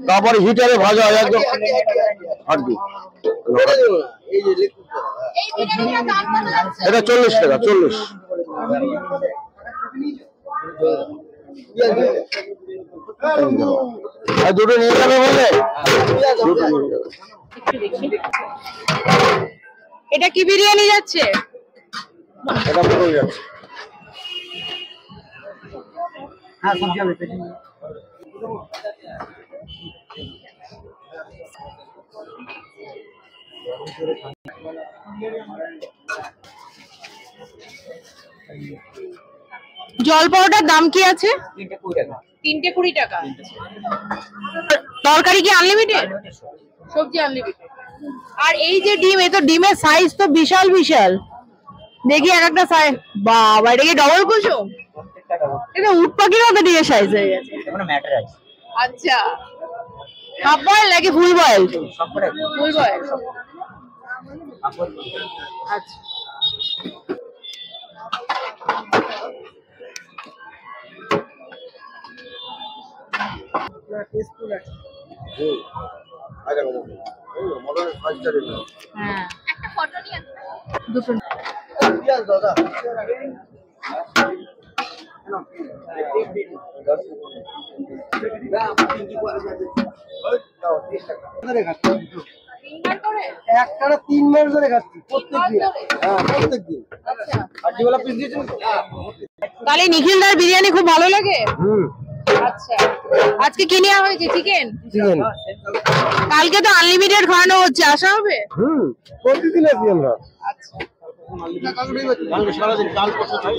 তারপরে হিটারে ভাজা হয় একদম হাড্ডি। এটা 40 টাকা 40। দুটো নিয়ে যাবে বলে। এটা কি বিরিয়ানি যাচ্ছে? এটা পটল যাচ্ছে। হ্যাঁ সবজি হবে। জল পরোটার দাম কি আছে? 320 টাকা। তরকারি কি আনলিমিটেড? সবজি আনলিমিটেড। আর এই যে ডিম, এ তো ডিমের সাইজ তো বিশাল বিশাল। দেখি এক একটা সাইজ। বাবা, এটা কি ডবল কুসুম? এটা উট পাখির মতো ডিমের সাইজ হয়ে গেছে। আচ্ছা, হাফ বয়েল নাকি ফুল বয়েল? ফুল বয়েল। আচ্ছা, একটা ফটো নিয়ে দুটো দাদা। একটা 3 মাস ধরে খাচ্ছি প্রত্যেকদিন। হ্যাঁ প্রত্যেকদিন। আচ্ছা, হাড্ডিওয়ালা পিস দিয়েছেন তো? তাহলে নিখিলদার বিরিয়ানি খুব ভালো লাগে। আচ্ছা, আজকে কি নেওয়া হয়েছে? চিকেন। চিকেন। কালকে তো আনলিমিটেড খাওয়ানো হচ্ছে, আসা হবে? প্রতিদিন আসি আমরা। আচ্ছা, সারাদিন কাল পরশু খাই।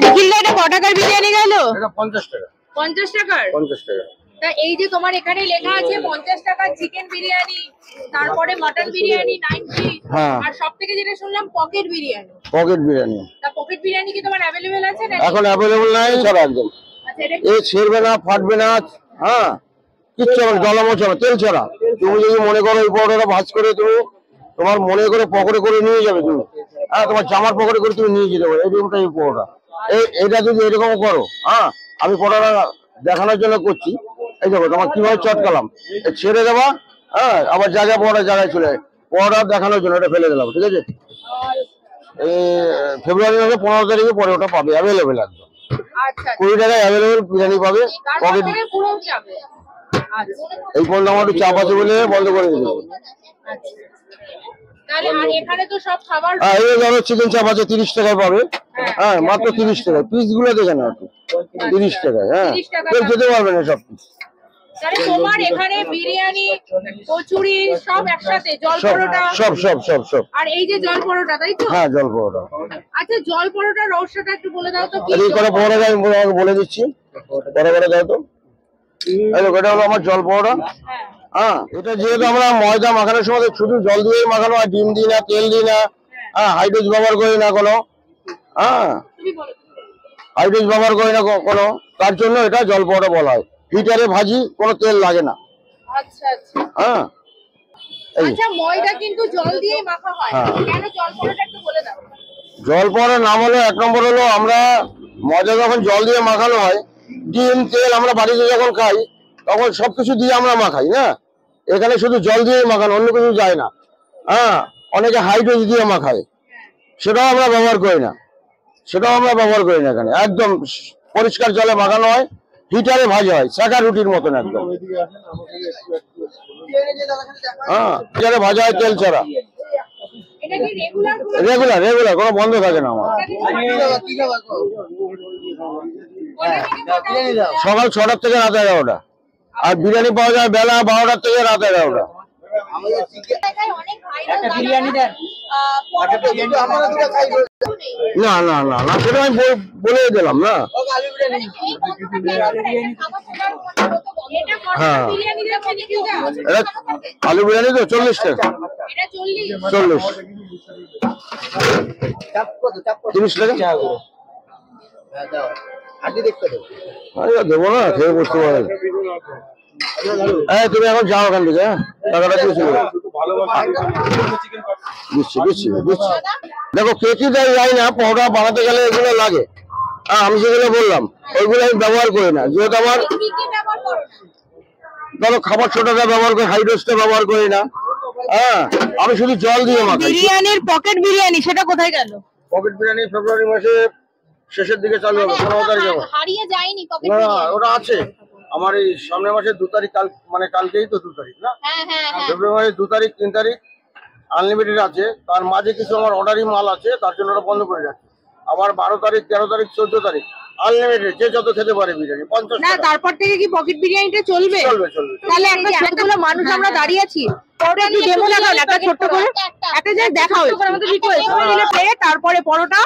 নিখিলদা, এটা ক টাকার বিরিয়ানি গেল? এটা 50 টাকা। 50 টাকার? 50 টাকা। তা এই যে তোমার এখানে লেখা আছে 50 টাকার চিকেন বিরিয়ানি, তারপরে মটন বিরিয়ানি 90, আর সবথেকে যেটা শুনলাম পকেট বিরিয়ানি। পকেট বিরিয়ানি। তা পকেট বিরিয়ানি কি তোমার अवेलेबल আছে নাকি? এখন अवेलेबल নাই ছাড়া একদম। আচ্ছা, এটা এই ছেড়বে না, ফাটবে না। হ্যাঁ, কিচ্ছু হবে, জলামচ হবে, তেল ছাড়া। তুমি যদি মনে করো এই পরোটাটা ভাজ করে তুমি তোমার মনে করে পকেটে করে নিয়ে যাবে তুমি। হ্যাঁ, তোমার জামার পকেটে করে তুমি নিয়ে যেতে পারো। এরকমটা এই পরোটা। এটা যদি এরকম করো, হ্যাঁ, আমি পরোটা দেখানোর জন্য করছি। এই দেখো তোমার কিভাবে চটকালাম, ছেড়ে দেবা। হ্যাঁ, আবার জায়গায় পরোটা জায়গায় চলে যায়। পরোটা দেখানোর জন্য এটা ফেলে দিলাম, ঠিক আছে? এই ফেব্রুয়ারি মাসে 15 তারিখে পরে ওটা পাবে, অ্যাভেলেবেল একদম। আচ্ছা, 20 টাকায় অ্যাভেলেবেল বিরিয়ানি পাবে। পকেট পুরো যাবে। আচ্ছা, এই ফোন আমার একটু চাপ আছে বলে বন্ধ করে দিয়েছি। আচ্ছা, তাহলে আর এখানে তো সব খাবার। হ্যাঁ, এই ধরো চিকেন চাপ আছে 30 টাকায় পাবে। হ্যাঁ, মাত্র 30 টাকা। পিস গুলো দেখে না একটু 30 টাকায়। হ্যাঁ, কেউ খেতে পারবে না সব পিস। তাহলে তোমার এখানে বিরিয়ানি, কচুরি সব একসাথে, জল পরোটা সব সব সব সব। আর এই যে জল পরোটা, তাই তো? হ্যাঁ, জল পরোটা। আচ্ছা, জল পরোটার রহস্যটা একটু বলে দাও তো। কি এই করে পরোটা আমি তোমাকে বলে দিচ্ছি। পরে দাও তো। এই দেখো, এটা হলো আমার জল পরোটা। হ্যাঁ, এটা যেহেতু আমরা ময়দা মাখানোর সময় শুধু জল দিয়েই মাখানো হয়, ডিম দিই না, তেল দিই না। হ্যাঁ, হাইড্রোজ ব্যবহার করি না কোনো। হ্যাঁ, হাইড্রোজ ব্যবহার করি না কোনো। তার জন্য এটা জল পরোটা বলা হয়। হিটারে ভাজি, কোনো তেল লাগে না। আচ্ছা আচ্ছা। হ্যাঁ, আচ্ছা, ময়দা কিন্তু জল দিয়েই মাখা হয়, কেন জল পরোটা একটু বলে দাও। জল পরোটার নাম হলো, এক নম্বর হলো আমরা ময়দা যখন জল দিয়ে মাখানো হয়, ডিম তেল আমরা বাড়িতে যখন খাই তখন সবকিছু দিয়ে আমরা মাখাই না। এখানে শুধু জল দিয়ে মাখানো, অন্য কিছু যায় না। হ্যাঁ, অনেকে হাইড্রোজ দিয়ে মাখায়, সেটাও আমরা ব্যবহার করি না। এখানে একদম পরিষ্কার জলে মাখানো হয়, হিটারে ভাজা হয়, শাঁকা রুটির মতন একদম। হ্যাঁ, হিটারে ভাজা হয় তেল ছাড়া। রেগুলার কোনো বন্ধ থাকে না আমার। সকাল 6টা থেকে রাত 11টা। আর বিরিয়ানি পাওয়া যায় বেলা 12টা থেকে রাত 11টা। না না না না, সেটা আমি বলে দিলাম না। হ্যাঁ, আলু বিরিয়ানি তো 40 টাকা। 40 30 টাকা দেবো না, খেয়ে বুঝতে পারবে। তুমি এখন যাও ওখান থেকে। টাকাটা দিয়ে চলে যাও। দিচ্ছি। দেখো কে কি দেয় যাই না, পরোটা বানাতে গেলে এগুলো লাগে। হ্যাঁ, আমি যেগুলো বললাম ওইগুলো আমি ব্যবহার করি না, যেহেতু আমার ধরো খাবার ছোটটা ব্যবহার করি, হাই ডোজটা ব্যবহার করি না। হ্যাঁ, আমি শুধু জল দিয়ে মাখাই। বিরিয়ানির পকেট বিরিয়ানি সেটা কোথায় গেল? পকেট বিরিয়ানি ফেব্রুয়ারি মাসে শেষের দিকে চালু হবে, 15 তারিখ হবে। হারিয়ে যায়নি পকেট না বিরিয়ানি? ওটা আছে আমার এই সামনের মাসের 2 তারিখ, মানে কালকেই তো 2 তারিখ না, হ্যাঁ হ্যাঁ হ্যাঁ। ফেব্রুয়ারি মাসের 2 তারিখ 3 তারিখ আনলিমিটেড আছে। তার মাঝে কিছু আমার অর্ডারি মাল আছে, তার জন্য ওটা বন্ধ করে যাচ্ছে। আবার 12 তারিখ 13 তারিখ 14 তারিখ আনলিমিটেড, যে যত খেতে পারে বিরিয়ানি 50 না টাকা। তারপর থেকে কি পকেট বিরিয়ানিটা চলবে? চলবে। তাহলে একটা যতগুলো মানুষ আমরা দাঁড়িয়ে আছি পরোটা একটু ডেমো দেখাও না, একটা ছোট্ট করে একটা জাস্ট দেখাও আমাদের রিকোয়েস্ট করে দিলে প্লেট, তারপরে পরোটা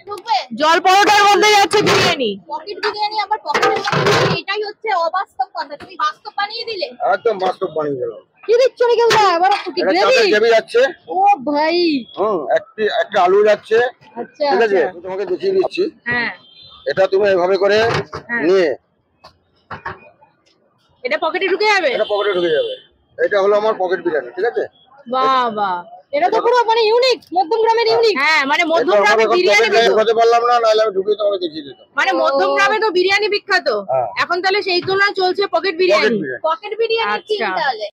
ঢুকবে জল পরোটার মধ্যে যাচ্ছে বিরিয়ানি। পকেট বিরিয়ানি আবার পকেটের মধ্যে, এটাই হচ্ছে অবাস্তব কথা। তুমি বাস্তব বানিয়ে দিলে। একদম বাস্তব বানিয়ে গেল। কি দিচ্ছ নাকি ওটা আবার কি এটা গ্রেভি? চালের গ্রেভি যাচ্ছে, ও ভাই, একটা আলু যাচ্ছে। আচ্ছা ঠিক আছে, আচ্ছা। আমি তোমাকে দেখিয়ে দিচ্ছি। হ্যাঁ, এটা তুমি এভাবে করে নিয়ে এটা পকেটে ঢুকে যাবে। এটা পকেটে ঢুকে যাবে। এটা হলো আমার পকেট বিরিয়ানি, ঠিক আছে? বাহ বাহ, এটা তো পুরো মানে ইউনিক, মধ্যমগ্রামের ইউনিক। হ্যাঁ, মানে মধ্যমগ্রামের বিরিয়ানি ঢুকাতে পারলাম না, নাহলে আমি ঢুকিয়ে তোমাকে দেখিয়ে দিতাম। মানে মধ্যমগ্রামে তো বিরিয়ানি বিখ্যাত, হ্যাঁ। এখন তাহলে সেই তুলনায় চলছে pocket pocket biryani. Biryani. Pocket biryani আচ্ছা। কিনতে হলে